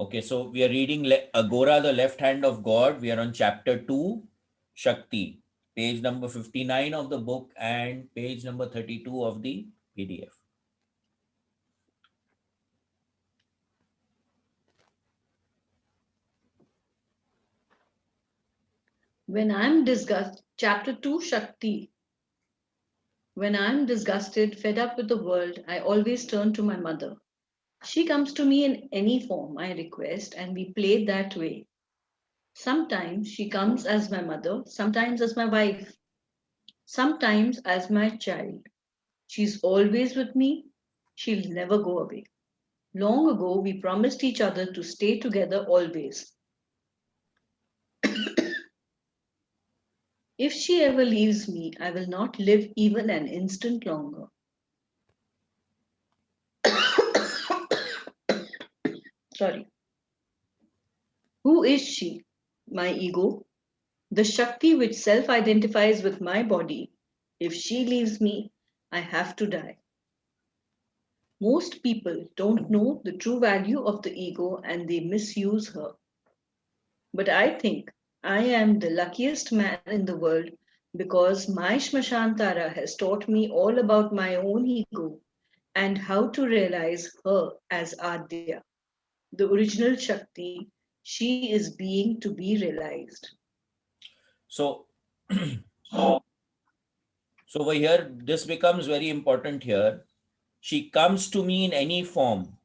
Okay, so we are reading Aghora, the left hand of God. We are on chapter 2, Shakti, page number 59 of the book and page number 32 of the PDF. When I'm disgusted, chapter 2, Shakti. When I'm disgusted, fed up with the world, I always turn to my mother. She comes to me in any form I request, and we play that way. Sometimes she comes as my mother, sometimes as my wife, sometimes as my child. She's always with me. She'll never go away. Long ago, we promised each other to stay together always. If she ever leaves me, I will not live even an instant longer. Sorry. Who is she? My ego, the Shakti which self identifies with my body. If she leaves me, I have to die. Most people don't know the true value of the ego and they misuse her. But I think I am the luckiest man in the world because my Shmashantara has taught me all about my own ego and how to realize her as Adya, the original Shakti. She is being to be realized. So, so over here, this becomes very important here. She comes to me in any form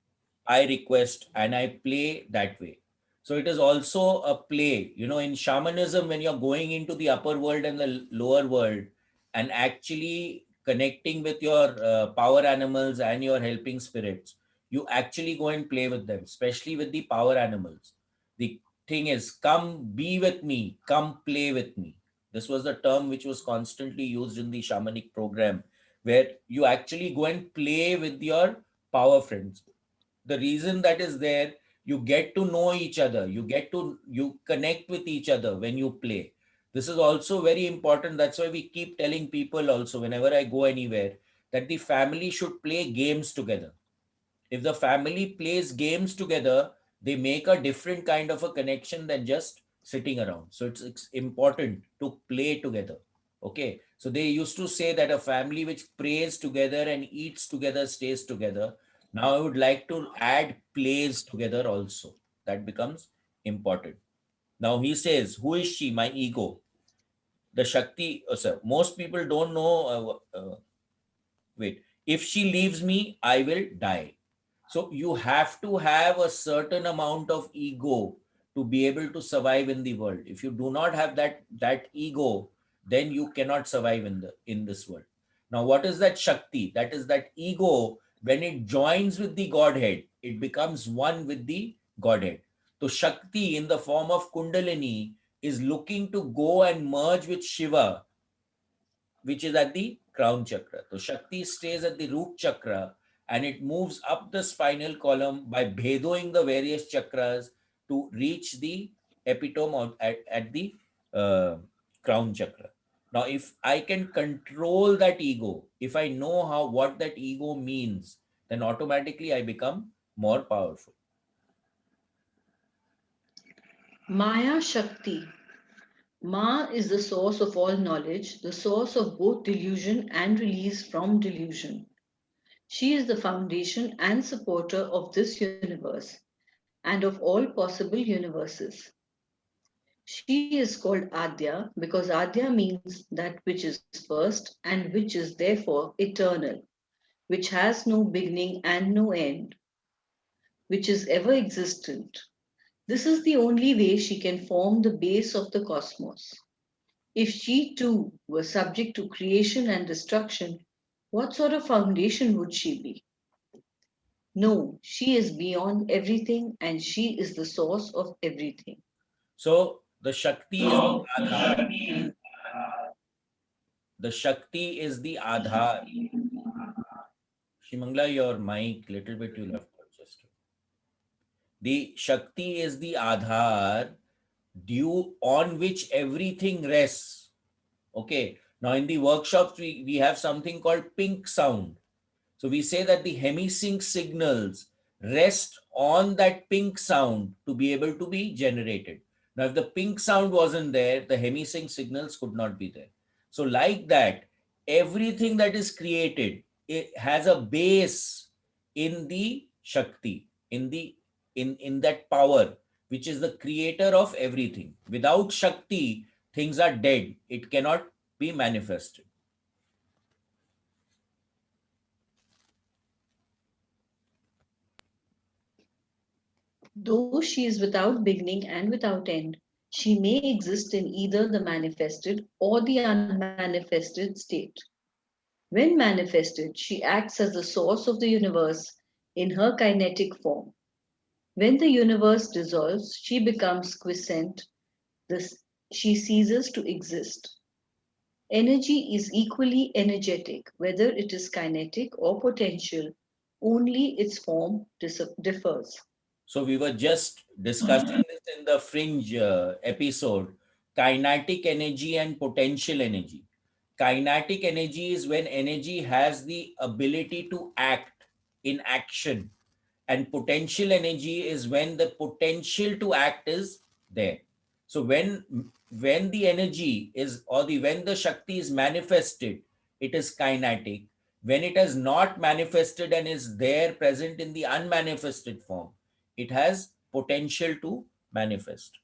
I request and I play that way. So it is also a play. In shamanism, when you're going into the upper world and the lower world and actually connecting with your power animals and your helping spirits, you actually go and play with them, especially with the power animals. The thing is, come be with me, come play with me. This was the term which was constantly used in the shamanic program, where you actually go and play with your power friends. The reason that is there, you get to know each other, you connect with each other when you play. This is also very important. That's why we keep telling people also, whenever I go anywhere, that the family should play games together. If the family plays games together, they make a different kind of a connection than just sitting around. So it's important to play together. Okay, so they used to say that a family which prays together and eats together stays together. Now I would like to add plays together also. That becomes important. Now he says, who is she? My ego, the Shakti. Sir, most people don't know. Wait, if she leaves me, I will die. So you have to have a certain amount of ego to be able to survive in the world. If you do not have that ego, then you cannot survive in this world. Now, what is that Shakti? That is that ego. When it joins with the Godhead, it becomes one with the Godhead. So Shakti in the form of Kundalini is looking to go and merge with Shiva, which is at the crown chakra. So Shakti stays at the root chakra and it moves up the spinal column by bhedoing the various chakras to reach the epitome at the uh, crown chakra. Now, if I can control that ego, if I know what that ego means, then automatically I become more powerful. Maya Shakti. Ma is the source of all knowledge, the source of both delusion and release from delusion. She is the foundation and supporter of this universe and of all possible universes. She is called Adya because Adya means that which is first and which is therefore eternal, which has no beginning and no end, which is ever existent. This is the only way she can form the base of the cosmos. If she too were subject to creation and destruction, what sort of foundation would she be? No, she is beyond everything and she is the source of everything. So the Shakti is the Aadhaar. The Shakti is the Aadhaar. Shimangla, your mic, little bit you left out just. The Shakti is the Aadhaar due on which everything rests. Okay. Now in the workshops, we have something called pink sound. So we say that the hemisync signals rest on that pink sound to be able to be generated. Now, if the pink sound wasn't there, the hemisync signals could not be there. So, like that, everything that is created, it has a base in the Shakti, in that power, which is the creator of everything. Without Shakti, things are dead. It cannot be manifested. Though she is without beginning and without end, she may exist in either the manifested or the unmanifested state. When manifested, she acts as the source of the universe in her kinetic form. When the universe dissolves, she becomes quiescent, this, she ceases to exist. Energy is equally energetic, whether it is kinetic or potential, only its form differs. So we were just discussing this in the fringe episode, kinetic energy and potential energy. Kinetic energy is when energy has the ability to act in action, and potential energy is when the potential to act is there. So when the energy is, or the when the Shakti is manifested, it is kinetic. When it has not manifested and is there present in the unmanifested form, it has potential to manifest.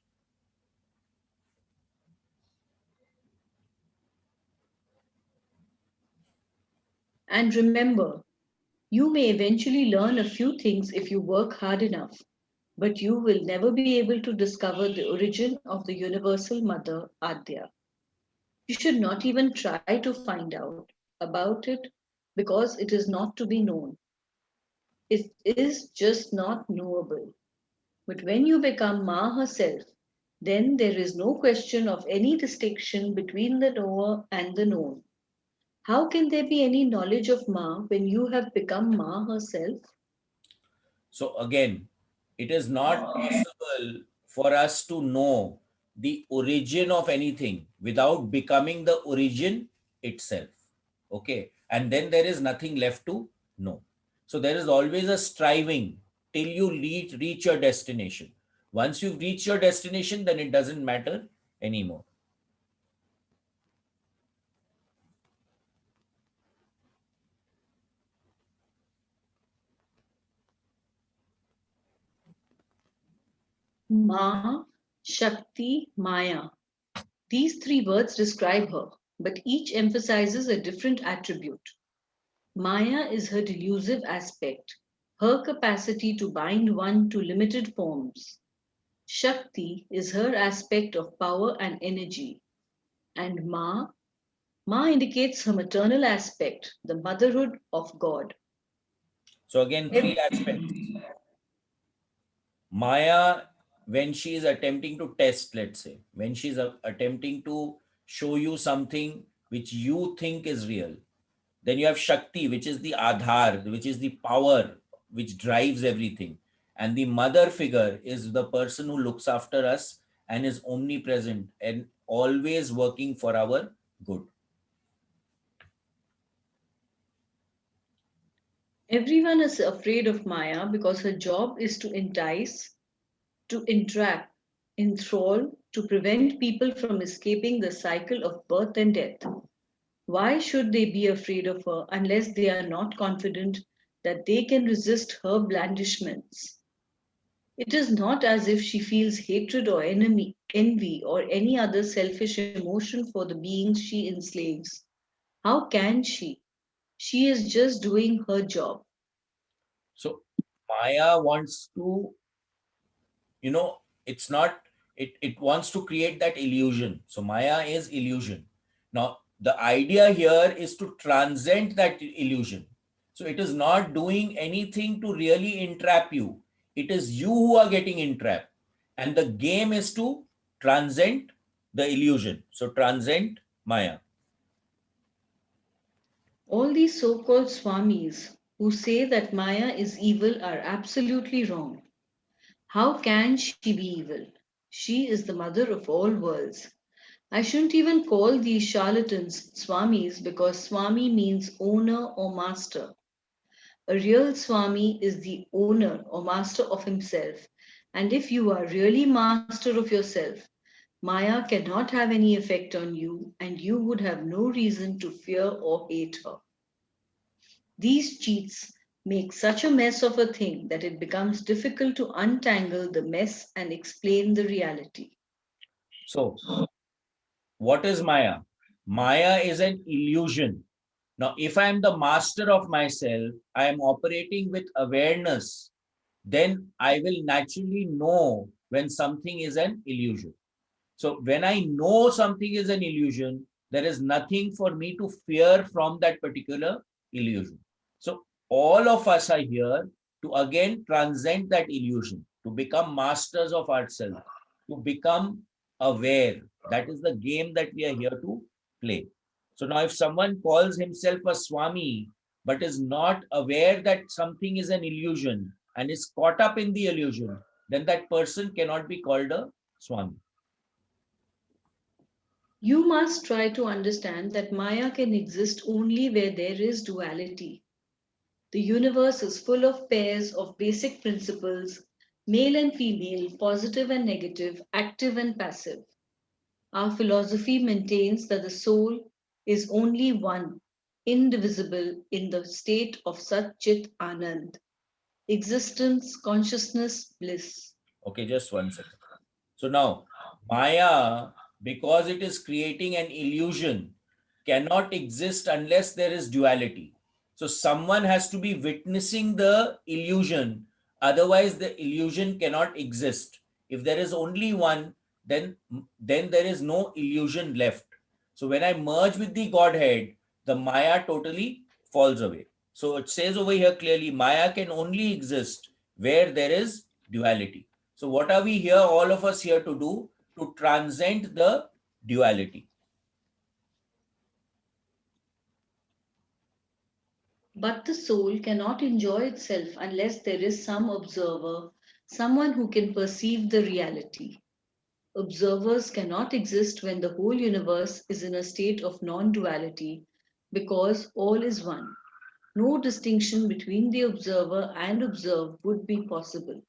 And remember, you may eventually learn a few things if you work hard enough, but you will never be able to discover the origin of the universal mother, Adya. You should not even try to find out about it because it is not to be known. It is just not knowable. But when you become Ma herself, then there is no question of any distinction between the knower and the known. How can there be any knowledge of Ma when you have become Ma herself? So again, it is not possible for us to know the origin of anything without becoming the origin itself. Okay. And then there is nothing left to know. So there is always a striving till you reach your destination. Once you've reached your destination, then it doesn't matter anymore. Ma, Shakti, Maya. These three words describe her, but each emphasizes a different attribute. Maya is her delusive aspect, her capacity to bind one to limited forms. Shakti is her aspect of power and energy. And Ma indicates her maternal aspect, the motherhood of God. So again, three aspects. Maya, when she is attempting to test, let's say, when she's attempting to show you something which you think is real, then you have Shakti, which is the Adhar, which is the power which drives everything. And the mother figure is the person who looks after us and is omnipresent and always working for our good. Everyone is afraid of Maya because her job is to entice, to entrap, enthrall, to prevent people from escaping the cycle of birth and death. Why should they be afraid of her unless they are not confident that they can resist her blandishments? It is not as if she feels hatred or envy or any other selfish emotion for the beings she enslaves. How can she? She is just doing her job. So Maya wants to, it's not, it wants to create that illusion. So Maya is illusion. Now the idea here is to transcend that illusion. So it is not doing anything to really entrap you. It is you who are getting entrapped, and the game is to transcend the illusion. So transcend Maya. All these so called Swamis who say that Maya is evil are absolutely wrong. How can she be evil? She is the mother of all worlds. I shouldn't even call these charlatans Swamis because Swami means owner or master. A real Swami is the owner or master of himself. And if you are really master of yourself, Maya cannot have any effect on you, and you would have no reason to fear or hate her. These cheats make such a mess of a thing that it becomes difficult to untangle the mess and explain the reality. So, what is Maya? Maya is an illusion. Now, if I am the master of myself, I am operating with awareness, then I will naturally know when something is an illusion. So when I know something is an illusion, there is nothing for me to fear from that particular illusion. So all of us are here to again transcend that illusion, to become masters of ourselves, to become aware. That is the game that we are here to play. So now if someone calls himself a Swami, but is not aware that something is an illusion and is caught up in the illusion, then that person cannot be called a Swami. You must try to understand that Maya can exist only where there is duality. The universe is full of pairs of basic principles, male and female, positive and negative, active and passive. Our philosophy maintains that the soul is only one, indivisible in the state of Sat Chit Anand, existence, consciousness, bliss. Okay, just 1 second. So now, Maya, because it is creating an illusion, cannot exist unless there is duality. So someone has to be witnessing the illusion, otherwise the illusion cannot exist. If there is only one, then there is no illusion left. So when I merge with the Godhead, the Maya totally falls away. So it says over here clearly, Maya can only exist where there is duality. So what are we here, all of us here to do? To transcend the duality. But the soul cannot enjoy itself unless there is some observer, someone who can perceive the reality. Observers cannot exist when the whole universe is in a state of non duality because all is one. No distinction between the observer and observed would be possible.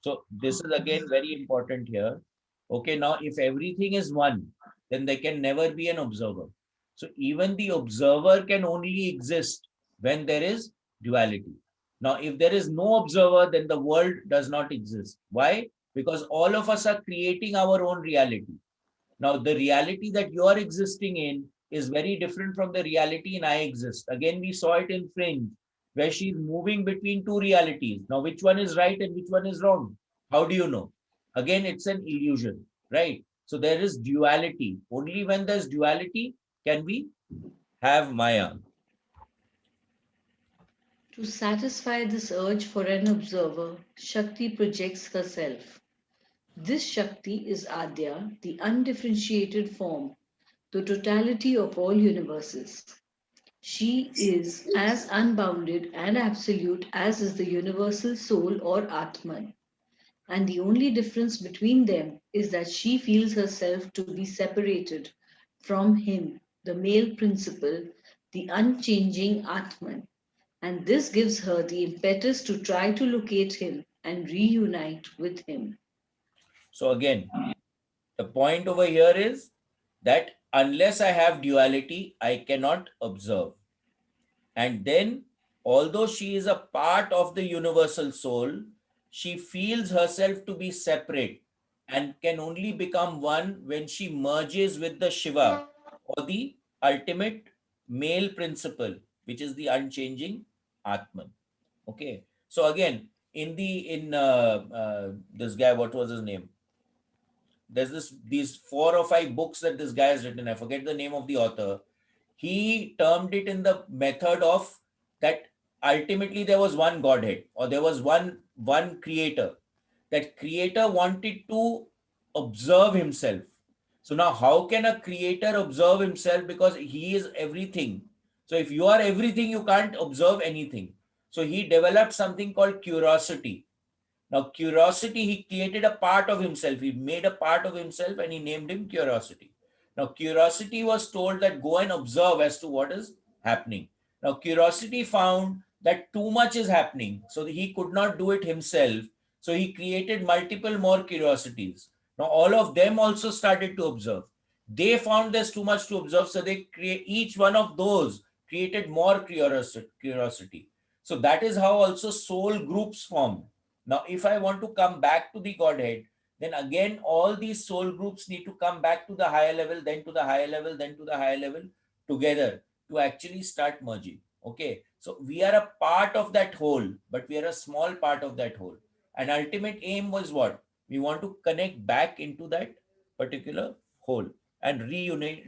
So this is again very important here. Okay, now if everything is one, then there can never be an observer. So even the observer can only exist when there is duality. Now, if there is no observer, then the world does not exist. Why? Because all of us are creating our own reality. Now, the reality that you are existing in is very different from the reality in I exist. Again, we saw it in Fringe, where she's moving between two realities. Now, which one is right and which one is wrong? How do you know? Again, it's an illusion, right? So there is duality. Only when there's duality can we have Maya. To satisfy this urge for an observer, Shakti projects herself. This Shakti is Adya, the undifferentiated form, the totality of all universes. She is as unbounded and absolute as is the universal soul or Atman. And the only difference between them is that she feels herself to be separated from him, the male principle, the unchanging Atman. And this gives her the impetus to try to locate him and reunite with him. So again, the point over here is that unless I have duality, I cannot observe. And then, although she is a part of the universal soul, she feels herself to be separate and can only become one when she merges with the Shiva or the ultimate male principle, which is the unchanging Atman. Okay. So again, in this guy, what was his name? There's these 4 or 5 books that this guy has written. I forget the name of the author. He termed it in the method of that ultimately there was one Godhead or there was one creator. That creator wanted to observe himself. So now how can a creator observe himself, because he is everything? So if you are everything, you can't observe anything. So he developed something called curiosity. Now, curiosity, he created a part of himself. He made a part of himself and he named him curiosity. Now, curiosity was told that go and observe as to what is happening. Now, curiosity found that too much is happening. So he could not do it himself. So he created multiple more curiosities. Now all of them also started to observe. They found there's too much to observe, so they create each one of those created more curiosity. So that is how also soul groups form. Now, if I want to come back to the Godhead, then again all these soul groups need to come back to the higher level, then to the higher level, then to the higher level together to actually start merging. Okay, so we are a part of that whole, but we are a small part of that whole. And ultimate aim was what? We want to connect back into that particular whole and reunite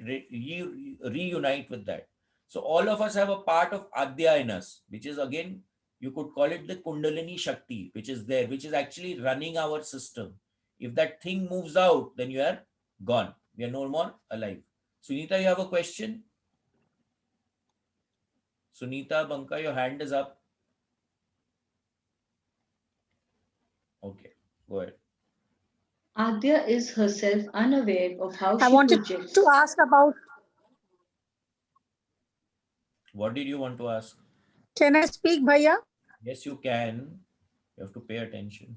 with that. So all of us have a part of Adya in us, which is again, you could call it the Kundalini Shakti, which is there, which is actually running our system. If that thing moves out, then you are gone. We are no more alive. Sunita, you have a question? Sunita Banka, your hand is up. Okay, go ahead. Adya is herself unaware of how I she wanted to projects. ask about, What did you want to ask? can I speak, Bhaiya? Yes, you can. You have to pay attention.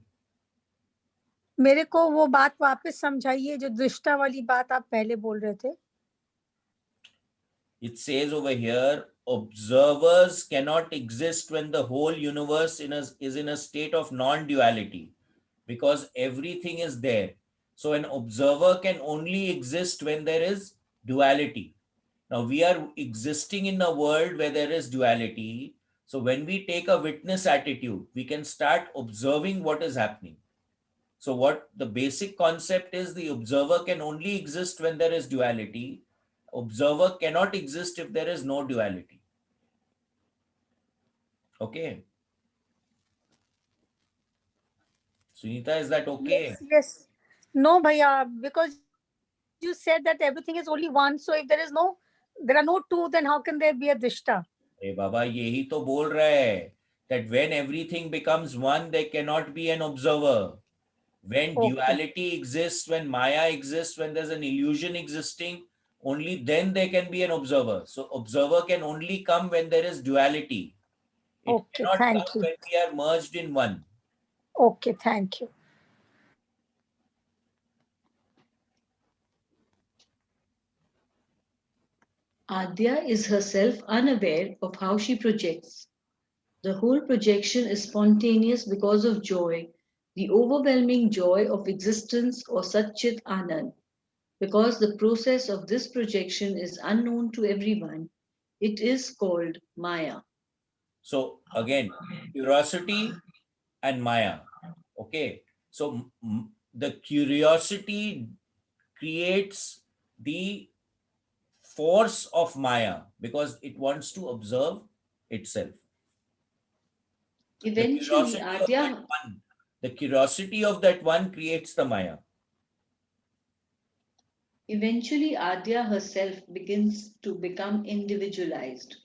मेरे को वो बात वापस समझाइए जो दृष्टा वाली बात आप पहले बोल रहे थे. It says over here, observers cannot exist when the whole universe is in a state of non-duality because everything is there. So an observer can only exist when there is duality. Now we are existing in a world where there is duality. So when we take a witness attitude, we can start observing what is happening. So what the basic concept is, the observer can only exist when there is duality. Observer cannot exist if there is no duality. Okay. Sunita, is that okay? Yes, yes. No, Bhaiya, because you said that everything is only one. So if there are no two, then how can there be a drishta? Hey Baba, यही तो बोल रहा है that when everything becomes one, there cannot be an observer. When Okay, duality exists, when Maya exists, when there's an illusion existing, only then there can be an observer. So observer can only come when there is duality. It okay, cannot thank come you. when we are merged in one. Okay, thank you. Adya is herself unaware of how she projects. The whole projection is spontaneous because of joy, the overwhelming joy of existence or Satchit Anand. Because the process of this projection is unknown to everyone, it is called Maya. So again, curiosity and Maya. Okay. So the curiosity creates the force of Maya because it wants to observe itself. The Eventually, curiosity of that Adya one, the curiosity of that one creates the Maya. Eventually, Adya herself begins to become individualized.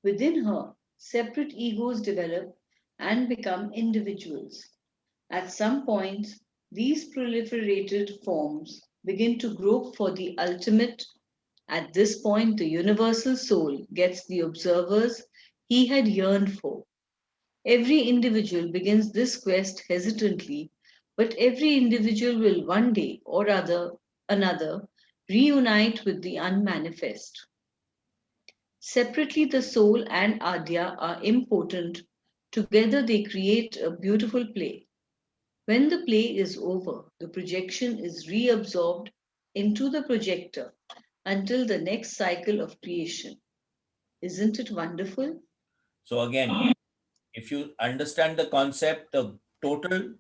Within her, separate egos develop and become individuals. At some point, these proliferated forms begin to grope for the ultimate. At this point, the universal soul gets the observers he had yearned for. Every individual begins this quest hesitantly, but every individual will one day or another reunite with the unmanifest. Separately, the soul and Adya are impotent. Together, they create a beautiful play. When the play is over, the projection is reabsorbed into the projector until the next cycle of creation. Isn't it wonderful? So again, if you understand the concept, the total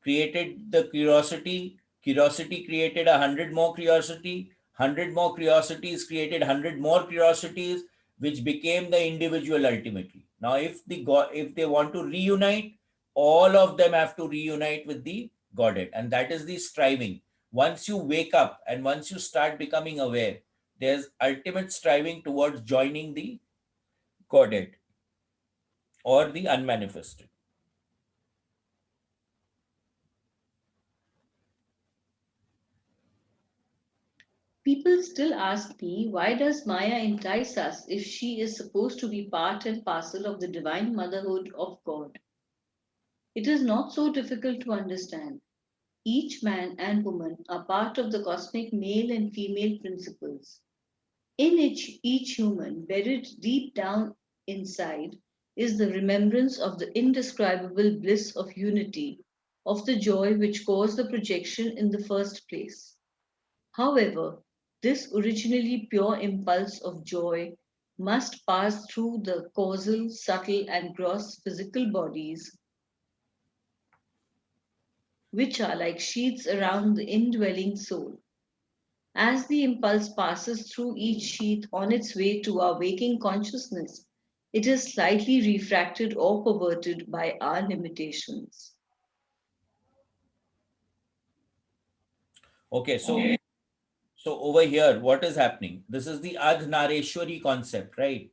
created the curiosity, curiosity created 100 more curiosity, 100 more curiosities created 100 more curiosities, which became the individual ultimately. Now if they want to reunite, all of them have to reunite with the Godhead, and that is the striving. Once you wake up and once you start becoming aware, there's ultimate striving towards joining the Godhead or the unmanifested. People still ask me, why does Maya entice us if she is supposed to be part and parcel of the divine motherhood of God? It is not so difficult to understand. Each man and woman are part of the cosmic male and female principles. In each human, buried deep down inside, is the remembrance of the indescribable bliss of unity, of the joy which caused the projection in the first place. However, this originally pure impulse of joy must pass through the causal, subtle, and gross physical bodies, which are like sheaths around the indwelling soul. As the impulse passes through each sheath on its way to our waking consciousness, it is slightly refracted or perverted by our limitations. Okay, so over here, what is happening? This is the Adhnareshwari concept, right?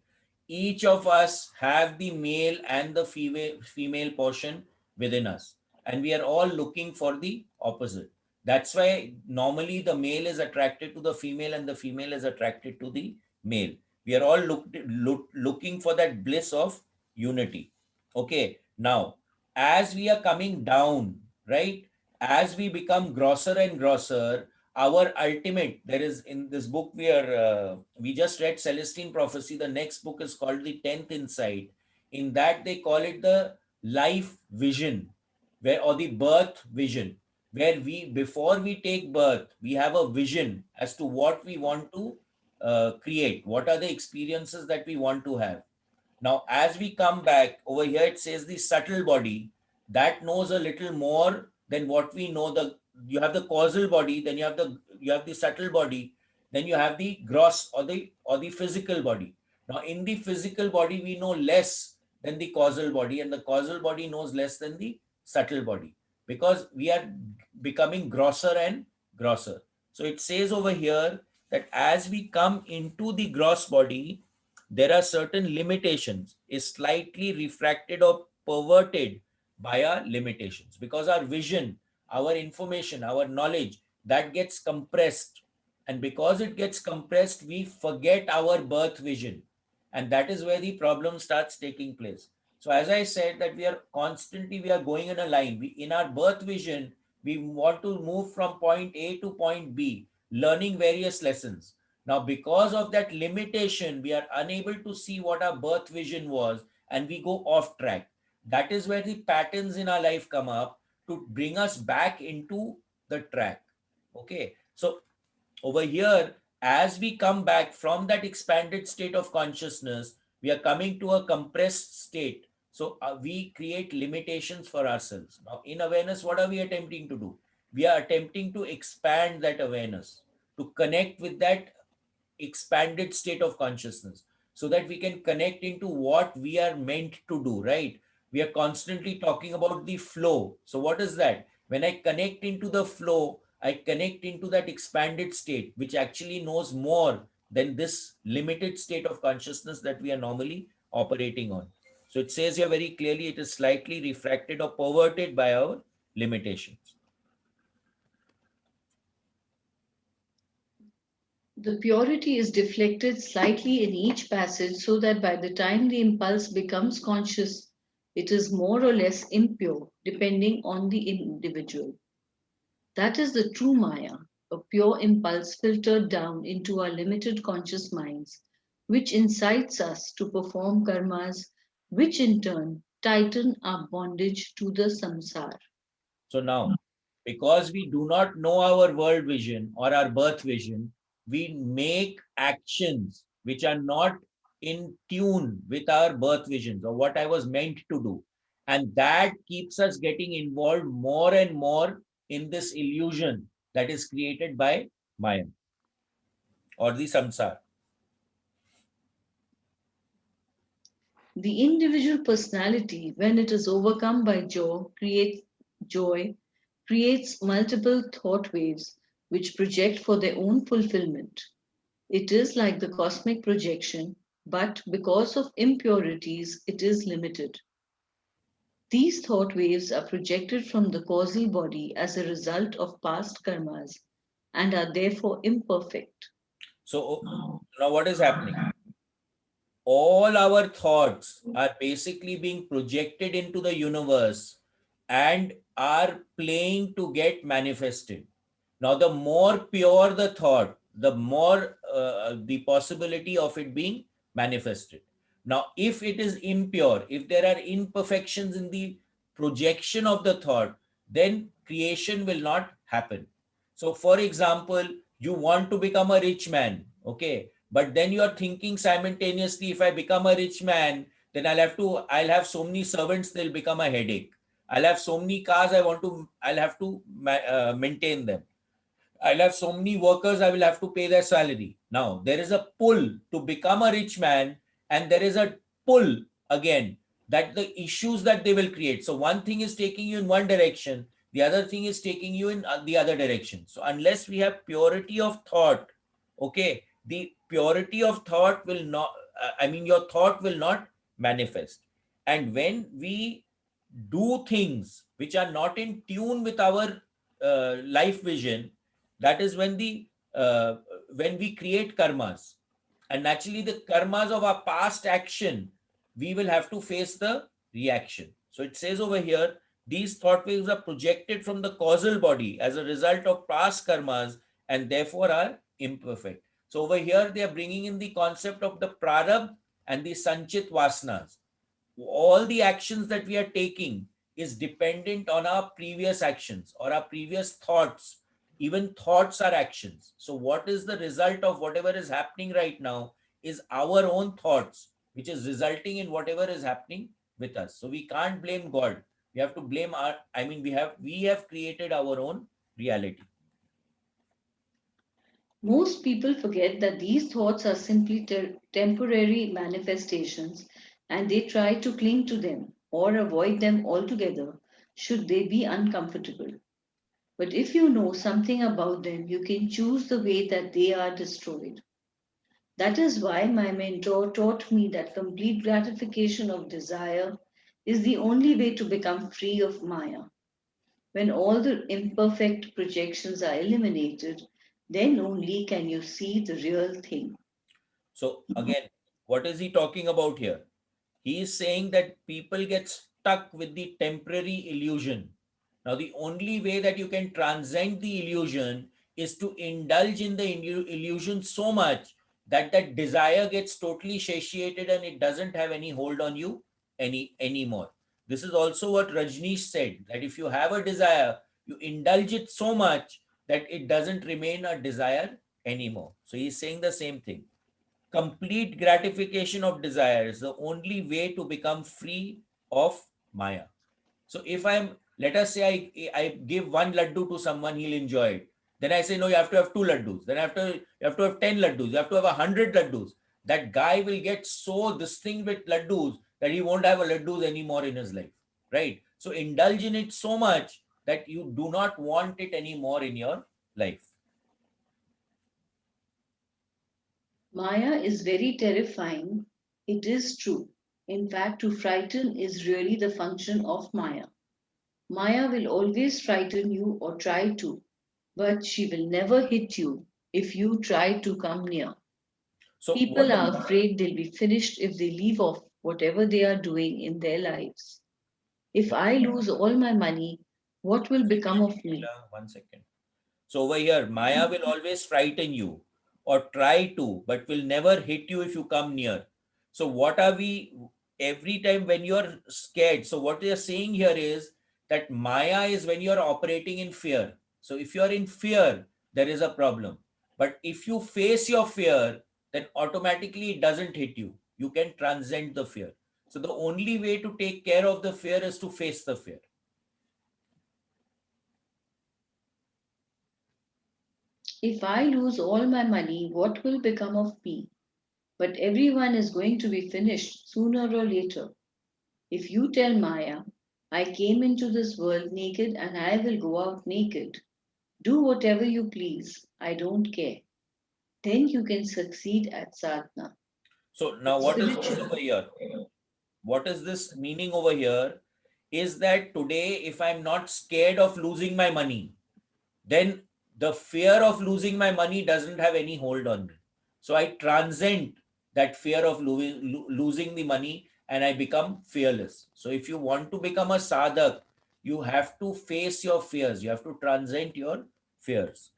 Each of us have the male and the female portion within us, and we are all looking for the opposite. That's why normally the male is attracted to the female and the female is attracted to the male. We are all looking for that bliss of unity. Okay, now as we are coming down, right? As we become grosser and grosser, our ultimate, there is in this book we just read Celestine Prophecy. The next book is called The 10th Insight. In that they call it the life vision, where or the birth vision, where we before we take birth we have a vision as to what we want to create, what are the experiences that we want to have. Now, as we come back over here, it says the subtle body that knows a little more than what we know. You have the causal body, then you have the subtle body, then you have the gross or the physical body. Now, in the physical body, we know less than the causal body, and the causal body knows less than the subtle body because we are becoming grosser and grosser. So it says over here that as we come into the gross body, there are certain limitations is slightly refracted or perverted by our limitations because our vision, our information, our knowledge, that gets compressed, and because it gets compressed we forget our birth vision, and that is where the problem starts taking place. So as I said that we are going in a line. In our birth vision we want to move from point A to point B, learning various lessons. Now, because of that limitation, we are unable to see what our birth vision was and we go off track. That is where the patterns in our life come up to bring us back into the track. Okay. So, over here, as we come back from that expanded state of consciousness, we are coming to a compressed state. So, we create limitations for ourselves. Now, in awareness, what are we attempting to do? We are attempting to expand that awareness, to connect with that expanded state of consciousness so that we can connect into what we are meant to do, right? We are constantly talking about the flow. So what is that? When I connect into the flow, I connect into that expanded state which actually knows more than this limited state of consciousness that we are normally operating on. So it says here very clearly it is slightly refracted or perverted by our limitations. The purity is deflected slightly in each passage so that by the time the impulse becomes conscious, it is more or less impure, depending on the individual. That is the true Maya, a pure impulse filtered down into our limited conscious minds, which incites us to perform karmas, which in turn tighten our bondage to the samsara. So now, because we do not know our world vision or our birth vision, we make actions which are not in tune with our birth visions or what I was meant to do. And that keeps us getting involved more and more in this illusion that is created by Maya or the samsara. The individual personality, when it is overcome by joy, creates multiple thought waves which project for their own fulfillment. It is like the cosmic projection, but because of impurities, it is limited. These thought waves are projected from the causal body as a result of past karmas and are therefore imperfect. So now what is happening? All our thoughts are basically being projected into the universe and are playing to get manifested. Now, the more pure the thought, the more the possibility of it being manifested. Now, if it is impure, if there are imperfections in the projection of the thought, then creation will not happen. So, for example, you want to become a rich man, okay? But then you are thinking simultaneously, if I become a rich man, then I'll have so many servants, they'll become a headache. I'll have so many cars, I'll have to maintain them. I'll have so many workers, I will have to pay their salary. Now, there is a pull to become a rich man, and there is a pull again that the issues that they will create. So, one thing is taking you in one direction, the other thing is taking you in the other direction. So, unless we have purity of thought, okay, the purity of thought will not, your thought will not manifest. And when we do things which are not in tune with our life vision, that is when we create karmas. And naturally the karmas of our past action, we will have to face the reaction. So it says over here, these thought waves are projected from the causal body as a result of past karmas and therefore are imperfect. So over here they are bringing in the concept of the prarabdha and the sanchit vasanas. All the actions that we are taking is dependent on our previous actions or our previous thoughts. Even thoughts are actions. So what is the result of whatever is happening right now is our own thoughts, which is resulting in whatever is happening with us. So we can't blame God. We have to blame our, we have created our own reality. Most people forget that these thoughts are simply temporary manifestations and they try to cling to them or avoid them altogether should they be uncomfortable. But if you know something about them, you can choose the way that they are destroyed. That is why my mentor taught me that complete gratification of desire is the only way to become free of Maya. When all the imperfect projections are eliminated, then only can you see the real thing. So again, what is he talking about here? He is saying that people get stuck with the temporary illusion. Now, the only way that you can transcend the illusion is to indulge in the illusion so much that that desire gets totally satiated and it doesn't have any hold on you anymore. This is also what Rajneesh said, that if you have a desire, you indulge it so much that it doesn't remain a desire anymore. So he's saying the same thing. Complete gratification of desire is the only way to become free of Maya. So if let us say I give one laddu to someone, he'll enjoy it. Then I say, no, you have to have two laddus. Then after you have to have 10 laddus. You have to have 100 laddus. That guy will get so this thing with laddus that he won't have a laddus anymore in his life. Right? So indulge in it so much that you do not want it anymore in your life. Maya is very terrifying. It is true. In fact, to frighten is really the function of Maya. Maya will always frighten you or try to, but she will never hit you if you try to come near. So People are afraid they'll be finished if they leave off whatever they are doing in their lives. If I lose all my money, what will become of me? 1 second. So over here, Maya will always frighten you or try to, but will never hit you if you come near. So what are we every time when you're scared? So what we are saying here is that Maya is when you're operating in fear. So if you're in fear, there is a problem. But if you face your fear, then automatically it doesn't hit you. You can transcend the fear. So the only way to take care of the fear is to face the fear. If I lose all my money, what will become of me? But everyone is going to be finished sooner or later. If you tell Maya, I came into this world naked and I will go out naked, do whatever you please, I don't care, then you can succeed at sadhana. So now But what is this spiritual, over here? What is this meaning over here is that today if I'm not scared of losing my money, then the fear of losing my money doesn't have any hold on me. So I transcend that fear of losing the money and I become fearless. So if you want to become a sadhak, you have to face your fears. You have to transcend your fears.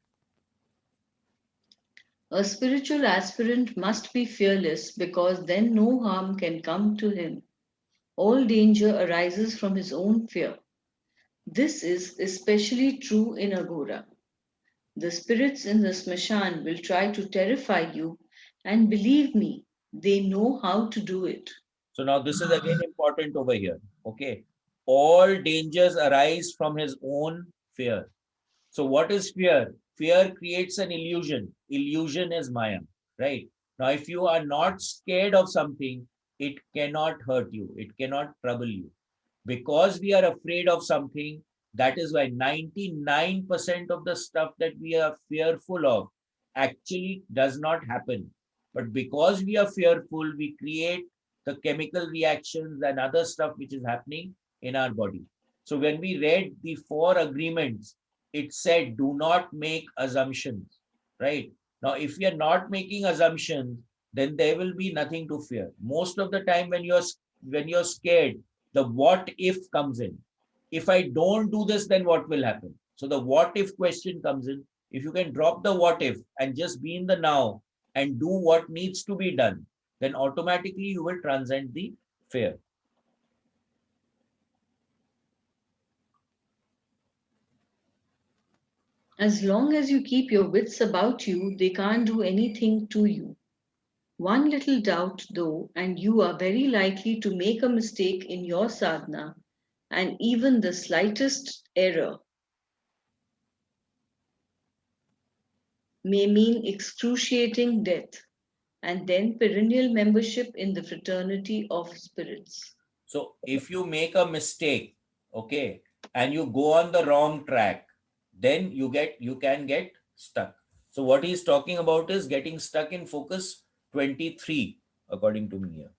A spiritual aspirant must be fearless because then no harm can come to him. All danger arises from his own fear. This is especially true in Aghora. The spirits in the smashan will try to terrify you, and believe me, they know how to do it. So now this is again important over here. Okay. All dangers arise from his own fear. So what is fear? Fear creates an illusion. Illusion is Maya, right? Now, if you are not scared of something, it cannot hurt you. It cannot trouble you. Because we are afraid of something, that is why 99% of the stuff that we are fearful of actually does not happen. But because we are fearful, we create the chemical reactions and other stuff which is happening in our body. So when we read the four agreements, it said, do not make assumptions, right? Now, if we are not making assumptions, then there will be nothing to fear. Most of the time when you're scared, the what if comes in. If I don't do this, then what will happen? So the what if question comes in. If you can drop the what if and just be in the now and do what needs to be done, then automatically you will transcend the fear. As long as you keep your wits about you, they can't do anything to you. One little doubt, though, and you are very likely to make a mistake in your sadhana, and even the slightest error may mean excruciating death and then perennial membership in the fraternity of spirits. So if you make a mistake, okay, and you go on the wrong track, then you can get stuck. So what he's talking about is getting stuck in focus 23, according to me here.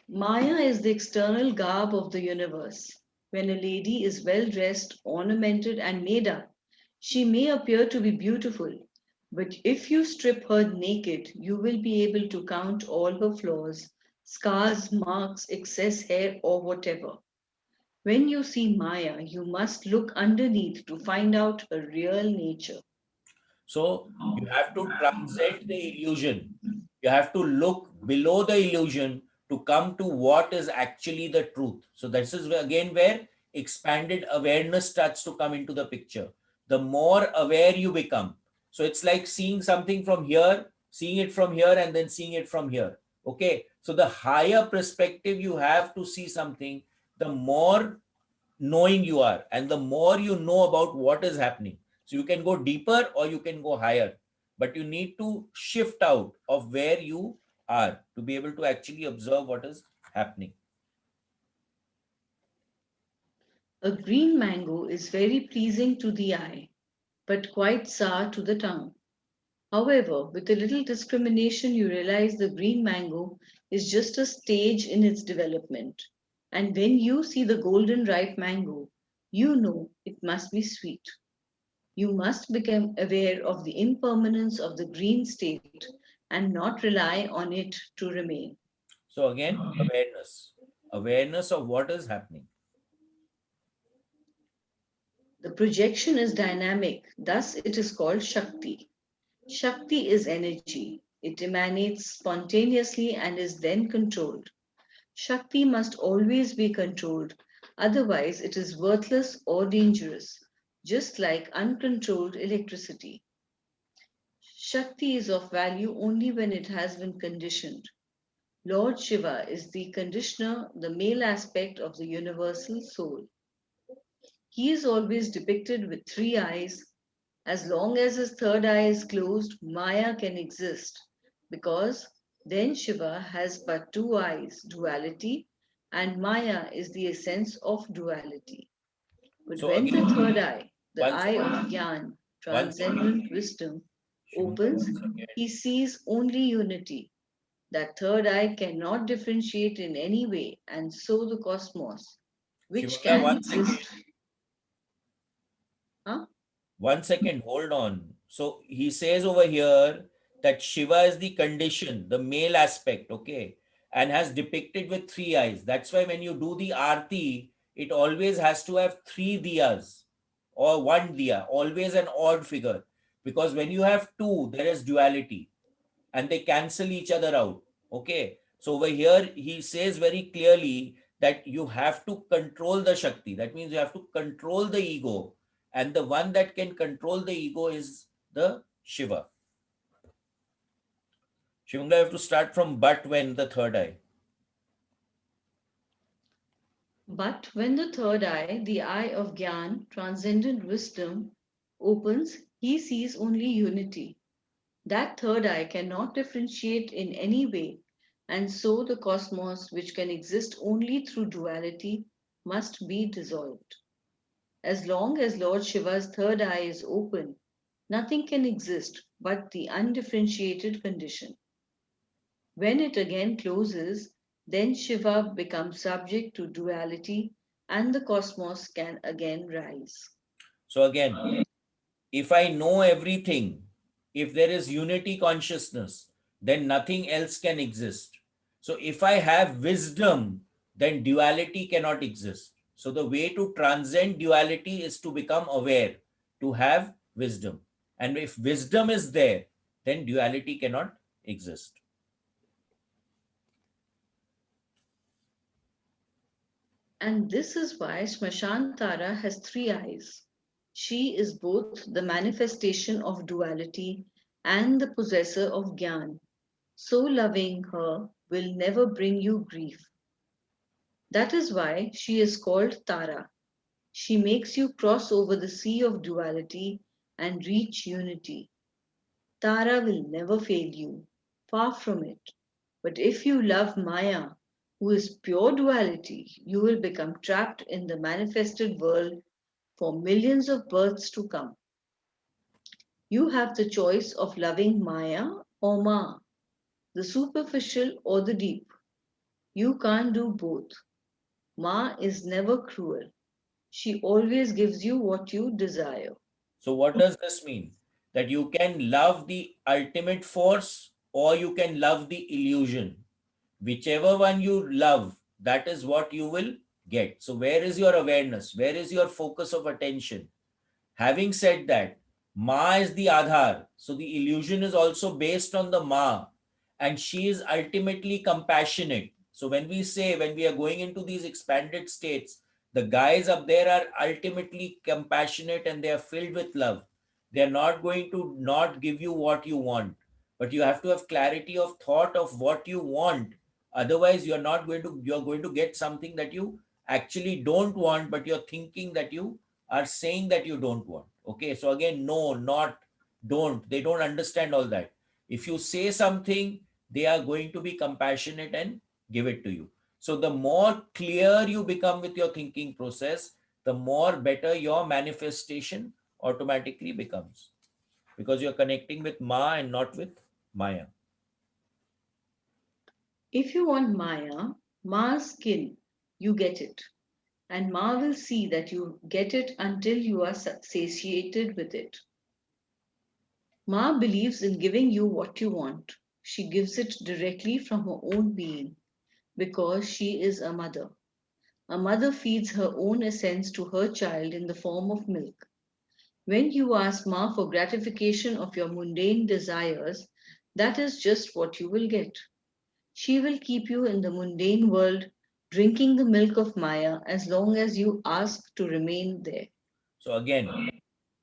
Maya is the external garb of the universe. When a lady is well dressed, ornamented, and made up, she may appear to be beautiful, but if you strip her naked, you will be able to count all her flaws, scars, marks, excess hair, or whatever. When you see Maya, you must look underneath to find out her real nature. So you have to transcend the illusion. You have to look below the illusion to come to what is actually the truth. So this is again where expanded awareness starts to come into the picture. The more aware you become. So it's like seeing something from here, seeing it from here, and then seeing it from here. Okay. So the higher perspective you have to see something, the more knowing you are and the more you know about what is happening. So you can go deeper or you can go higher, but you need to shift out of where you are to be able to actually observe what is happening. A green mango is very pleasing to the eye, but quite sour to the tongue. However, with a little discrimination, you realize the green mango is just a stage in its development. And when you see the golden ripe mango, you know it must be sweet. You must become aware of the impermanence of the green state and not rely on it to remain. So again, awareness of what is happening. The projection is dynamic, thus, it is called Shakti. Shakti is energy. It emanates spontaneously and is then controlled. Shakti must always be controlled, otherwise, it is worthless or dangerous, just like uncontrolled electricity. Shakti is of value only when it has been conditioned. Lord Shiva is the conditioner, the male aspect of the universal soul. He is always depicted with three eyes. As long as his third eye is closed, Maya can exist because then Shiva has but two eyes, duality, and Maya is the essence of duality. But So when the again, third eye, the once eye again, of Gyan, once again, transcendent wisdom, Shivanga, opens, once again, he sees only unity. That third eye cannot differentiate in any way, and so the cosmos, which Shivanga, can once exist. again, One second, hold on. So he says over here that Shiva is the condition, the male aspect, okay, and has depicted with three eyes. That's why when you do the arti, it always has to have three diyas or one diya, always an odd figure. Because when you have two, there is duality and they cancel each other out. Okay. So over here, he says very clearly that you have to control the Shakti. That means you have to control the ego. And the one that can control the ego is the Shiva. Shivanga, you have to start from but when the third eye. But when the third eye, the eye of Gyan, transcendent wisdom, opens, he sees only unity. That third eye cannot differentiate in any way, and so the cosmos, which can exist only through duality, must be dissolved. As long as Lord Shiva's third eye is open, nothing can exist but the undifferentiated condition. When it again closes, then Shiva becomes subject to duality and the cosmos can again rise. So again, if I know everything, if there is unity consciousness, then nothing else can exist. So if I have wisdom, then duality cannot exist. So the way to transcend duality is to become aware, to have wisdom. And if wisdom is there, then duality cannot exist. And this is why Smashan Tara has three eyes. She is both the manifestation of duality and the possessor of Gyan. So loving her will never bring you grief. That is why she is called Tara. She makes you cross over the sea of duality and reach unity. Tara will never fail you, far from it. But if you love Maya, who is pure duality, you will become trapped in the manifested world for millions of births to come. You have the choice of loving Maya or Ma, the superficial or the deep. You can't do both. Ma is never cruel. She always gives you what you desire. So what does this mean? That you can love the ultimate force or you can love the illusion. Whichever one you love, that is what you will get. So where is your awareness? Where is your focus of attention? Having said that, Ma is the Adhar. So the illusion is also based on the Ma. And she is ultimately compassionate. So when we say, when we are going into these expanded states, the guys up there are ultimately compassionate and they are filled with love. They are not going to not give you what you want, but you have to have clarity of thought of what you want. Otherwise, you're going to get something that you actually don't want, but you're thinking that you are saying that you don't want. Okay, so again, no, not, don't. They don't understand all that. If you say something, they are going to be compassionate and give it to you. So the more clear you become with your thinking process, the more better your manifestation automatically becomes, because you're connecting with Ma and not with Maya. If you want Maya, Ma's skin, you get it. And Ma will see that you get it until you are satiated with it. Ma believes in giving you what you want. She gives it directly from her own being because she is a mother. A mother feeds her own essence to her child in the form of milk. When you ask Ma for gratification of your mundane desires, that is just what you will get. She will keep you in the mundane world, drinking the milk of Maya as long as you ask to remain there. So again,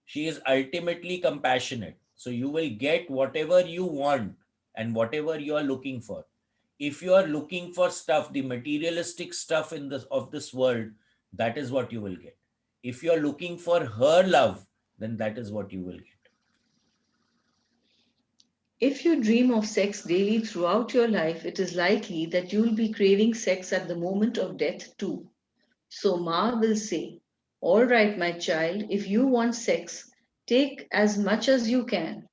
she is ultimately compassionate. So you will get whatever you want and whatever you are looking for. If you are looking for stuff, the materialistic stuff in this of this world, that is what you will get. If you are looking for her love, then that is what you will get. If you dream of sex daily throughout your life, it is likely that you will be craving sex at the moment of death too. So Ma will say, all right, my child, if you want sex, take as much as you can,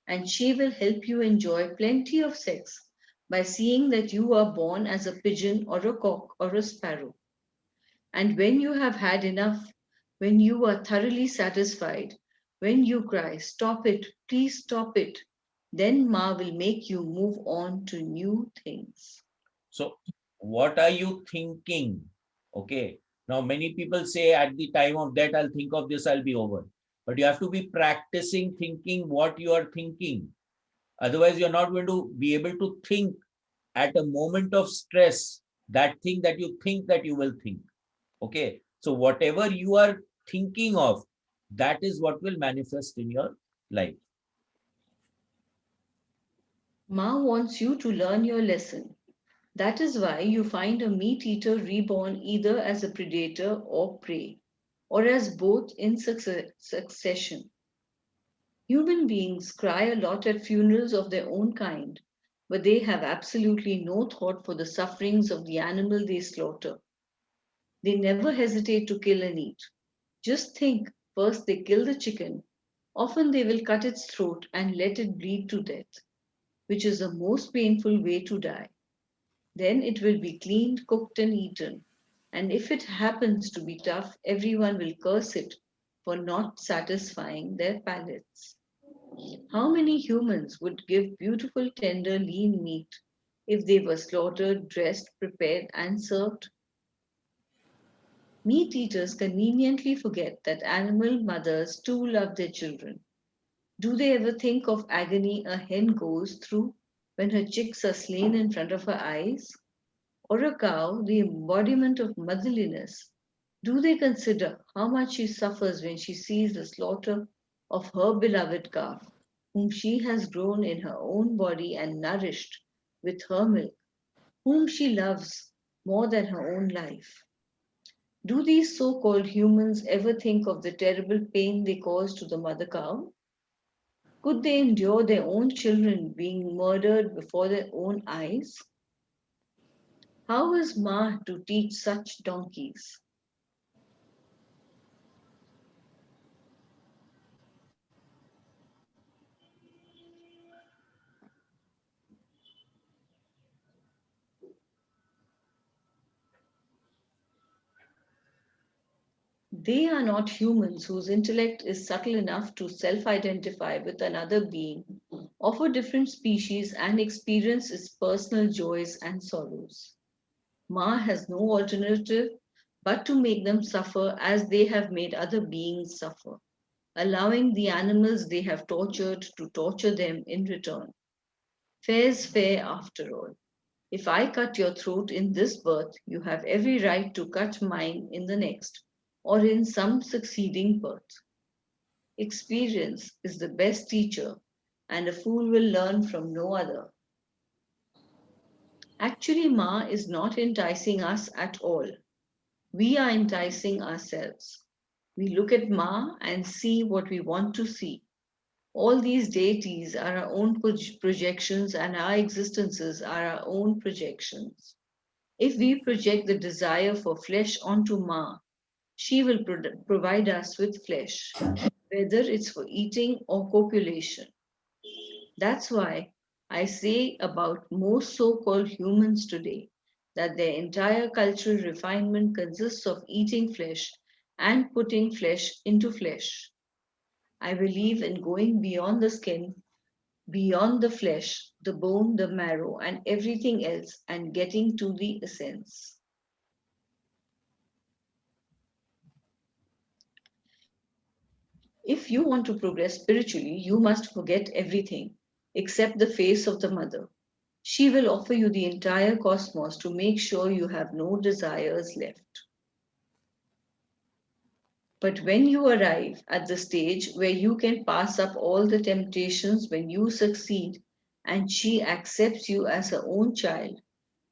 and she will help you enjoy plenty of sex by seeing that you are born as a pigeon or a cock or a sparrow. And when you have had enough, when you are thoroughly satisfied, When you cry, "Stop it, please stop it," then Ma will make you move on to new things. So, what are you thinking? Okay. Now, many people say at the time of death, I'll think of this, I'll be over. But you have to be practicing thinking what you are thinking. Otherwise, you're not going to be able to think at a moment of stress that thing that you think that you will think. Okay. So, whatever you are thinking of, that is what will manifest in your life. Ma wants you to learn your lesson. That is why you find a meat eater reborn either as a predator or prey, or as both in succession. Human beings cry a lot at funerals of their own kind, but they have absolutely no thought for the sufferings of the animal they slaughter. They never hesitate to kill and eat. Just think, first they kill the chicken. Often they will cut its throat and let it bleed to death, which is the most painful way to die. Then it will be cleaned, cooked, and eaten. And if it happens to be tough, everyone will curse it for not satisfying their palates. How many humans would give beautiful, tender, lean meat if they were slaughtered, dressed, prepared, and served? Meat eaters conveniently forget that animal mothers too love their children. Do they ever think of agony a hen goes through when her chicks are slain in front of her eyes? Or a cow, the embodiment of motherliness? Do they consider how much she suffers when she sees the slaughter of her beloved calf, whom she has grown in her own body and nourished with her milk, whom she loves more than her own life? Do these so called humans ever think of the terrible pain they cause to the mother cow? Could they endure their own children being murdered before their own eyes? How is Ma to teach such donkeys? They are not humans whose intellect is subtle enough to self identify with another being of a different species and experience its personal joys and sorrows. Ma has no alternative but to make them suffer as they have made other beings suffer, allowing the animals they have tortured to torture them in return. Fair's fair after all. If I cut your throat in this birth, you have every right to cut mine in the next, or in some succeeding birth. Experience is the best teacher, and a fool will learn from no other. Actually, Ma is not enticing us at all. We are enticing ourselves. We look at Ma and see what we want to see. All these deities are our own projections, and our existences are our own projections. If we project the desire for flesh onto Ma, she will provide us with flesh, whether it's for eating or copulation. That's why I say about most so called humans today that their entire cultural refinement consists of eating flesh and putting flesh into flesh. I believe in going beyond the skin, beyond the flesh, the bone, the marrow, and everything else, and getting to the essence. If you want to progress spiritually, you must forget everything except the face of the mother. She will offer you the entire cosmos to make sure you have no desires left. But when you arrive at the stage where you can pass up all the temptations when you succeed and she accepts you as her own child,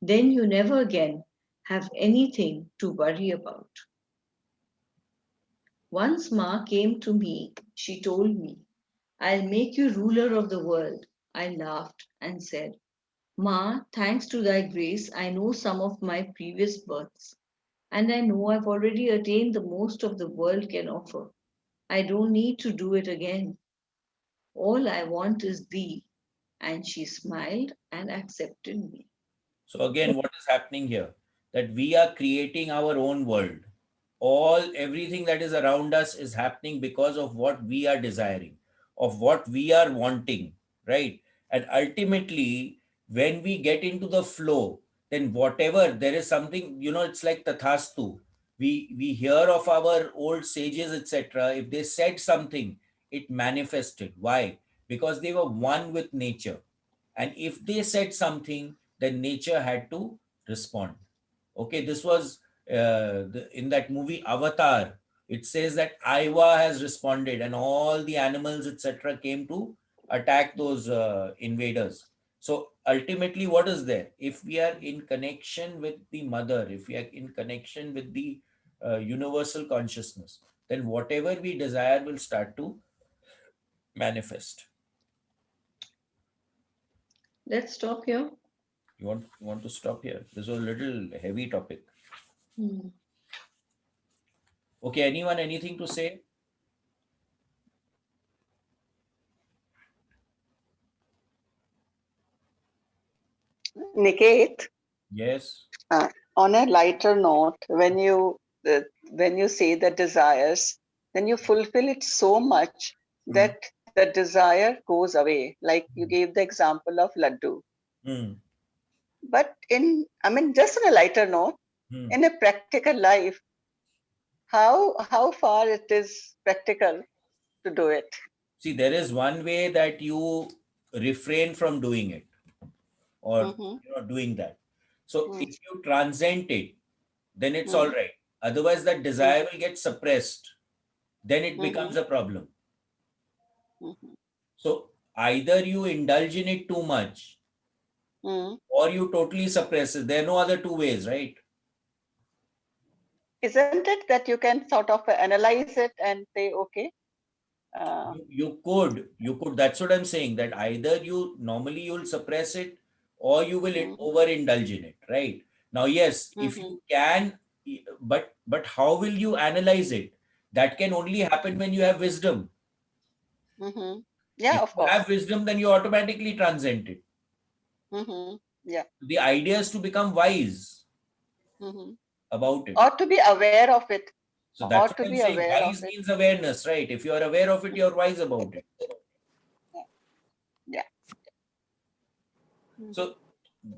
then you never again have anything to worry about. Once Ma came to me, she told me, "I'll make you ruler of the world." I laughed and said, "Ma, thanks to thy grace, I know some of my previous births, and I know I've already attained the most of the world can offer. I don't need to do it again. All I want is thee." And she smiled and accepted me. So again, what is happening here? That we are creating our own world. everything that is around us is happening because of what we are desiring, of what we are wanting, right? And ultimately, when we get into the flow, then whatever there is something, it's like tathastu. We hear of our old sages, etc. If they said something, it manifested. Why? Because they were one with nature. And if they said something, then nature had to respond. Okay, this was in that movie Avatar. It says that Aiwa has responded, and all the animals, etc., came to attack those invaders. So ultimately, what is there? If we are in connection with the mother, if we are in connection with the universal consciousness, then whatever we desire will start to manifest. Let's stop here. You want to stop here? This was a little heavy topic. Hmm. Okay, anyone, anything to say? Niket, Yes. uh, on a lighter note, when you say the desires, then you fulfill it so much Hmm. that the desire goes away. Like you gave the example of laddu. Hmm. But I mean, just on a lighter note, Hmm. in a practical life, how far it is practical to do it? See, there is one way that you refrain from doing it, or Mm-hmm, doing that. So if you transcend it, then it's all mm-hmm, right. Otherwise, that desire will get suppressed. Then it mm-hmm, becomes a problem. mm-hmm, So either you indulge in it too much, mm-hmm. or you totally suppress it. There are no other two ways, right? Isn't it that you can sort of analyze it and say, okay, uh, You could. That's what I'm saying. That either you'll suppress it, or you will mm-hmm, overindulge in it, right? Now, yes, if mm-hmm, you can, but how will you analyze it? That can only happen when you have wisdom. mm-hmm. Yeah, If of you course. have wisdom, then you automatically transcend it. Mm-hmm. Yeah. The idea is to become wise Mm-hmm. about it. Or to be aware of it, So or that's to what I'm be saying. aware of Wise it. means awareness, right? If you are aware of it, you're wise about it. Yeah. Mm-hmm. So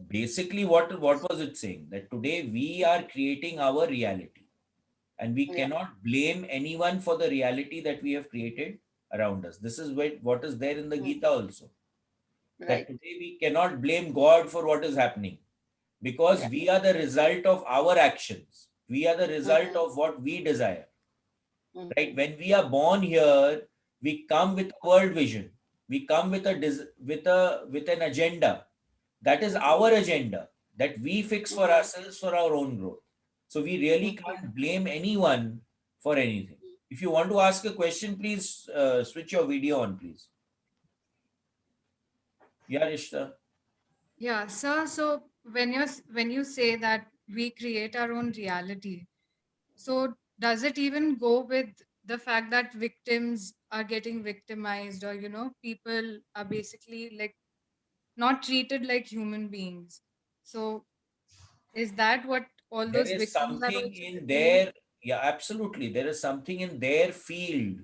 basically, what was it saying? That today we are creating our reality, and we Yeah. cannot blame anyone for the reality that we have created around us. This is what is there in the Mm-hmm. Gita also. That Right. today we cannot blame God for what is happening, because Yeah. we are the result of our actions. We are the result Mm-hmm. of what we desire. Mm-hmm. Right? When we are born here, we come with a world vision. We come with an agenda. That is Mm-hmm. our agenda that we fix for Mm-hmm. ourselves for our own growth. So we really Mm-hmm. can't blame anyone for anything. If you want to ask a question, please switch your video on, please. Yeah, Rishta. Yeah, sir. So when you say that we create our own reality, so does it even go with the fact that victims are getting victimized, or people are basically like not treated like human beings? So is that what all There those is victims are something also in feeling? their, yeah, absolutely. There is something in their field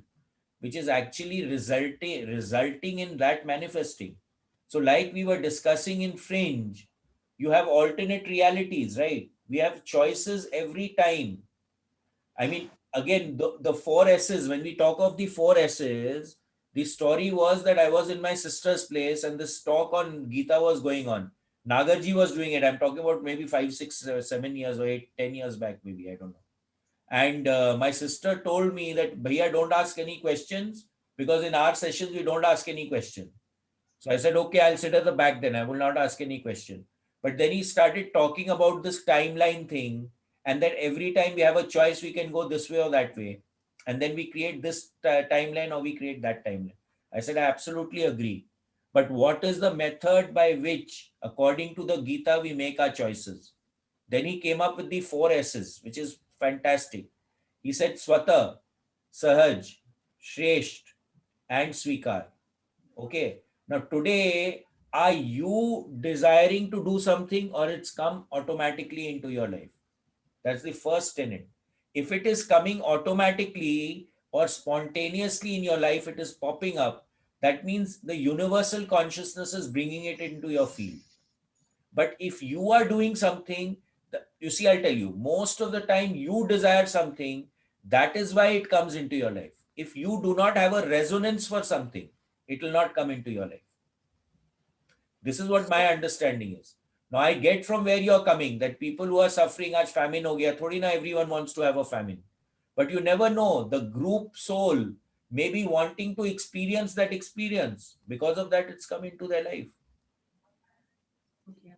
which is actually resulting in that manifesting. So, like we were discussing in Fringe, you have alternate realities, right? We have choices every time. I mean, again, the four S's, when we talk of the four S's, the story was that I was in my sister's place and this talk on Gita was going on. Nagarji was doing it. I'm talking about maybe 5, 6, 7 years or 8, 10 years back, maybe. I don't know. And my sister told me that, Bhaiya, don't ask any questions, because in our sessions, we don't ask any question. So I said, okay, I'll sit at the back then. I will not ask any question. But then he started talking about this timeline thing, and that every time we have a choice, we can go this way or that way. And then we create this timeline or we create that timeline. I said, I absolutely agree. But what is the method by which, according to the Gita, we make our choices? Then he came up with the four S's, which is fantastic. He said Swata, Sahaj, Shresht, and Svikar. Okay. Now, today, are you desiring to do something, or it's come automatically into your life? That's the first tenet. if it is coming automatically or spontaneously in your life, it is popping up, that means the universal consciousness is bringing it into your field. But if you are doing something, you see, I'll tell you, most of the time you desire something, that is why it comes into your life. If you do not have a resonance for something, it will not come into your life. This is what my understanding is. Now I get from where you're coming that people who are suffering, आज famine हो गया, थोड़ी ना everyone wants to have a famine. But you never know. The group soul may be wanting to experience that experience. Because of that, it's come into their life. Okay.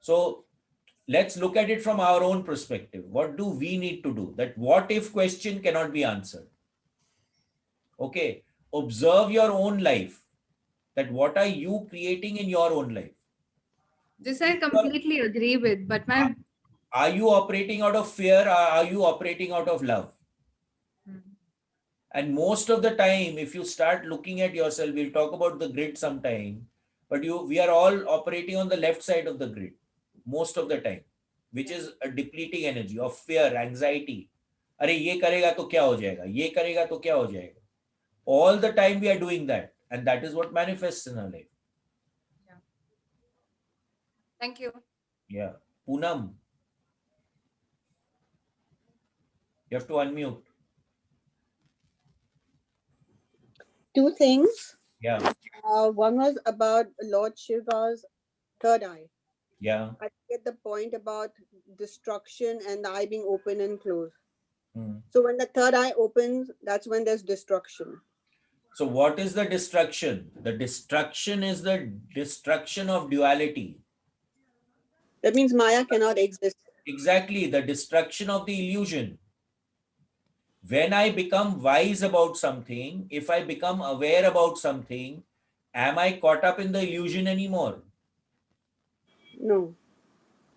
So let's look at it from our own perspective. What do we need to do? That what if question cannot be answered. Okay. Observe your own life. That what are you creating in your own life? This If I you are, completely agree with, but my are you operating out of fear or are you operating out of love? Hmm. And most of the time, if you start looking at yourself, we'll talk about the grid sometime, but we are all operating on the left side of the grid most of the time, which is a depleting energy of fear, anxiety. अरे ये करेगा तो क्या हो जाएगा, ये करेगा तो क्या हो जाएगा. All the time we are doing that, and that is what manifests in our life. Yeah. Thank you. Yeah. Poonam, you have to unmute. Two things. Yeah. One was about Lord Shiva's third eye. Yeah. I get the point about destruction and the eye being open and closed. Hmm. So when the third eye opens, that's when there's destruction. So what is the destruction? The destruction is the destruction of duality. That means Maya cannot exist. Exactly, the destruction of the illusion. When I become wise about something, if I become aware about something, am I caught up in the illusion anymore? No.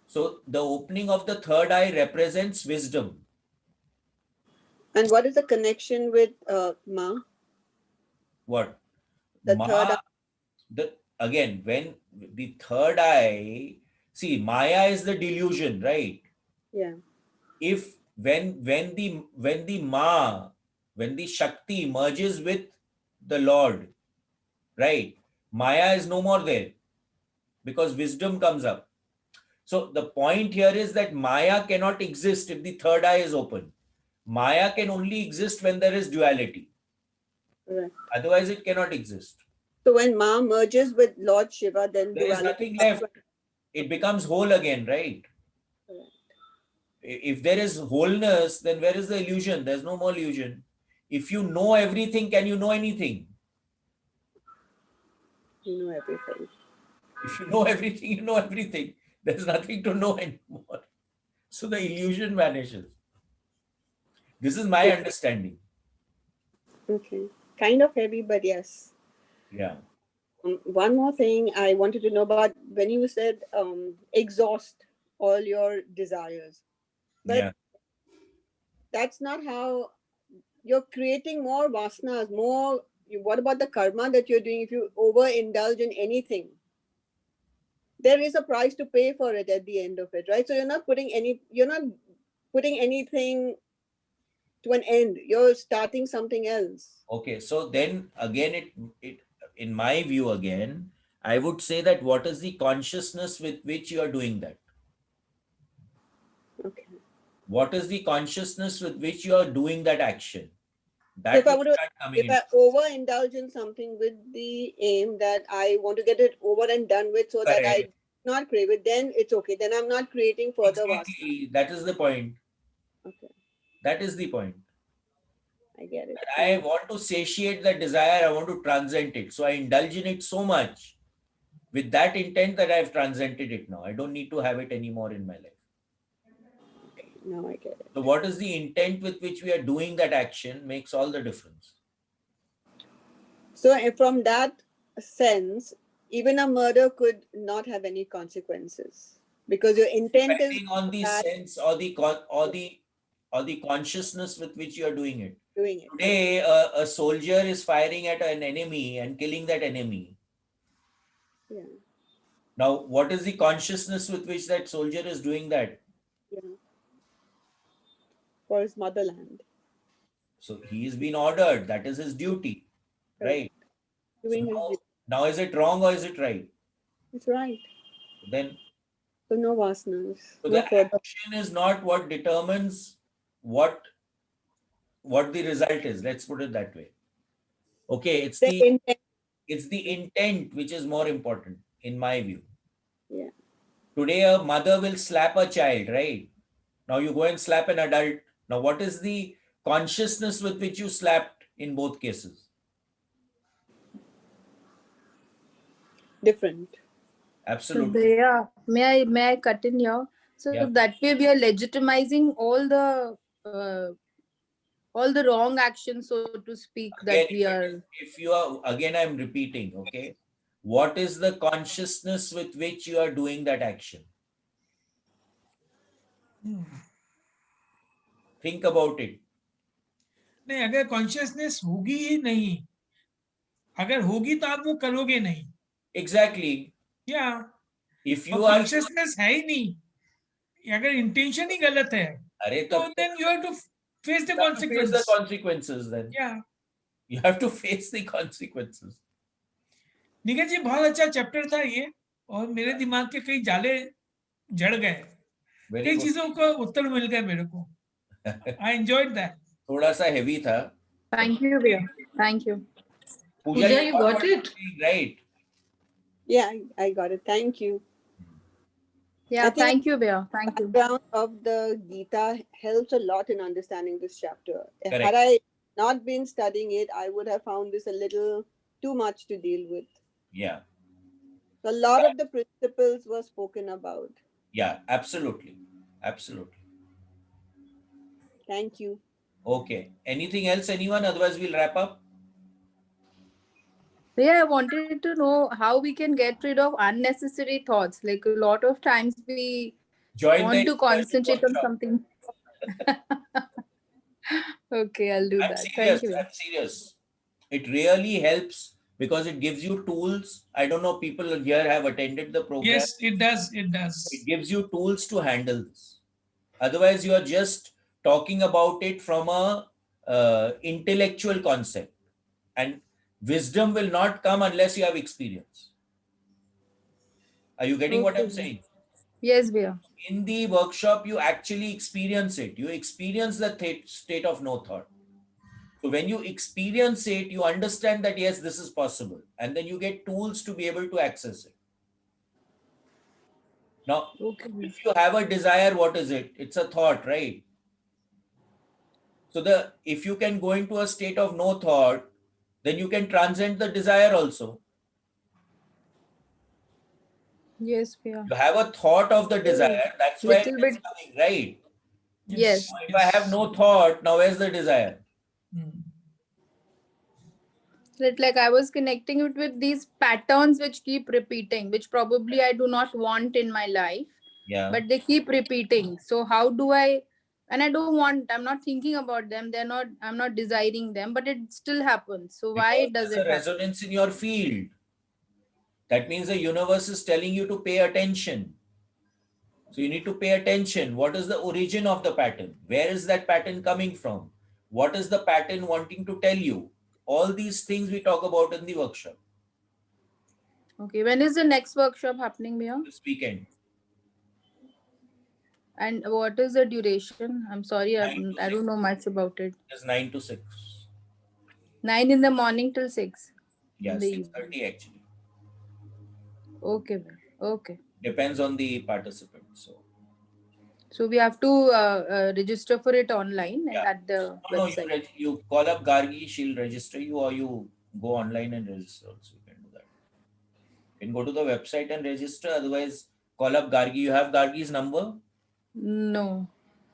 So the opening of the third eye represents wisdom. And what is the connection with Ma? What? The third eye. Again, when the third eye, see, Maya is the delusion, right? Yeah. If when the Shakti merges with the Lord, right? Maya is no more there because wisdom comes up. So the point here is that Maya cannot exist if the third eye is open. Maya can only exist when there is duality. Right. Otherwise, it cannot exist. So when Ma merges with Lord Shiva, then There is duality nothing comes. left. It becomes whole again, right? Right. If there is wholeness, then where is the illusion? There's no more illusion. If you know everything, can you know anything? You know everything. If you know everything, you know everything. There's nothing to know anymore. So the illusion vanishes. This is my understanding. Okay. Kind of heavy, but yes. Yeah. One more thing I wanted to know about when you said exhaust all your desires. But Yeah. that's not how you're creating more vasanas, more. What about the karma that you're doing? If you overindulge in anything, there is a price to pay for it at the end of it, right? So you're not putting anything to an end. You're starting something else. Okay. So then again, it in my view again, I would say that what is the consciousness with which you are doing that? Okay. What is the consciousness with which you are doing that action? So That will start coming if in. I overindulge in something with the aim that I want to get it over and done with so that I Correct. not crave it, then it's okay. Then I'm not creating further vasana. Exactly. That is the point. Okay, That is the point. I get it. I want to satiate that desire. I want to transcend it. So I indulge in it so much with that intent that I've transcended it now. I don't need to have it anymore in my life. Okay, now I get it. So what is the intent with which we are doing that action makes all the difference. So from that sense, even a murder could not have any consequences because your intent is Depending on the that sense or the consciousness with which you are doing it. doing it. Today, a soldier is firing at an enemy and killing that enemy. Yeah, Now, what is the consciousness with which that soldier is doing that? yeah. for his motherland. So he's been ordered. That is his duty, Correct. right? So Doing his duty. now is it wrong or is it right? It's right. Then So no vasanas, so no the further. action is not what determines what the result is. Let's put it that way. Okay, The intent. it's the intent which is more important in my view. Yeah. Today a mother will slap a child, right? Now you go and slap an adult. Now what is the consciousness with which you slapped in both cases? Different. So Absolutely. there, may I cut in here? So Yeah. that way we are legitimizing all the wrong actions, so to speak, that Again, we are. if you are, again, I'm repeating, okay? What is the consciousness with which you are doing that action? Think about it. नहीं, अगर consciousness होगी ही नहीं, अगर होगी तो आप वो करोगे नहीं. Exactly. या If और you are, कॉन्शियसनेस है ही नहीं, अगर इंटेंशन ही गलत है, अरे तो तब then you have to face the you have to face the consequence. consequences then. या You have to face the consequences. Nikhil ji, बहुत अच्छा चैप्टर था ये, और मेरे दिमाग के कई जाले जड़ गए, Very कई good. चीजों को उत्तर मिल गए मेरे को. I enjoyed that. थोड़ा सा heavy था. Thank you, Bhaiya. Thank you. Pooja, Pooja, you got what I'm it? saying, right? Yeah, I got it. Thank you. Yeah, I think thank you, Bhaiya. Thank you. background of the Gita helps a lot in understanding this chapter. Correct. Had I not been studying it, I would have found this a little too much to deal with. Yeah. A lot of the principles were spoken about. Yeah, absolutely. Absolutely. Thank you. Okay. Anything else, anyone? Otherwise, we'll wrap up. Yeah, I wanted to know how we can get rid of unnecessary thoughts. Like a lot of times we Join want the to concentrate on workshop. something. Okay, I'll do I'm that. serious. Thank you. I'm serious. It really helps because it gives you tools. I don't know, people here have attended the program. Yes, it does. It It does. gives you tools to handle this. Otherwise, you are just talking about it from a intellectual concept, and wisdom will not come unless you have experience. Are you getting what Okay. I'm saying? Yes, Bhaiya. In the workshop, you actually experience it. You experience the state of no thought. So when you experience it, you understand that yes, this is possible, and then you get tools to be able to access it. Now, Okay. if you have a desire, what is it? It's a thought, right? So if you can go into a state of no thought, then you can transcend the desire also. Yes, Bhaiya. You have a thought of the desire, that's why Little it's bit. coming, right? Yes. If I have no thought, now where's the desire? That like I was connecting it with these patterns which keep repeating, which probably I do not want in my life, Yeah. but they keep repeating. So how do I? And I don't want. I'm not thinking about them. They're not. I'm not desiring them, but it still happens. So why Because does there's it a happen? resonance in your field. That means the universe is telling you to pay attention. So you need to pay attention. What is the origin of the pattern? Where is that pattern coming from? What is the pattern wanting to tell you? All these things we talk about in the workshop Okay. When is the next workshop happening, Mia? this weekend. And what is the duration? I'm sorry, 9 to I 6. don't know much about it. It's 9 to 6. 9 in the morning till 6 Yeah, in the evening. 6:30 actually. Okay, ma'am. Okay. Depends on the participant. So we have to register for it online and Yeah. at the No, website. you call up Gargi, she'll register you, or you go online and register also. You can do that. You can go to the website and register. Otherwise, call up Gargi. You have Gargi's number? No,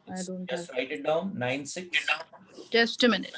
I don't Just have. write it down. 96. Just a minute.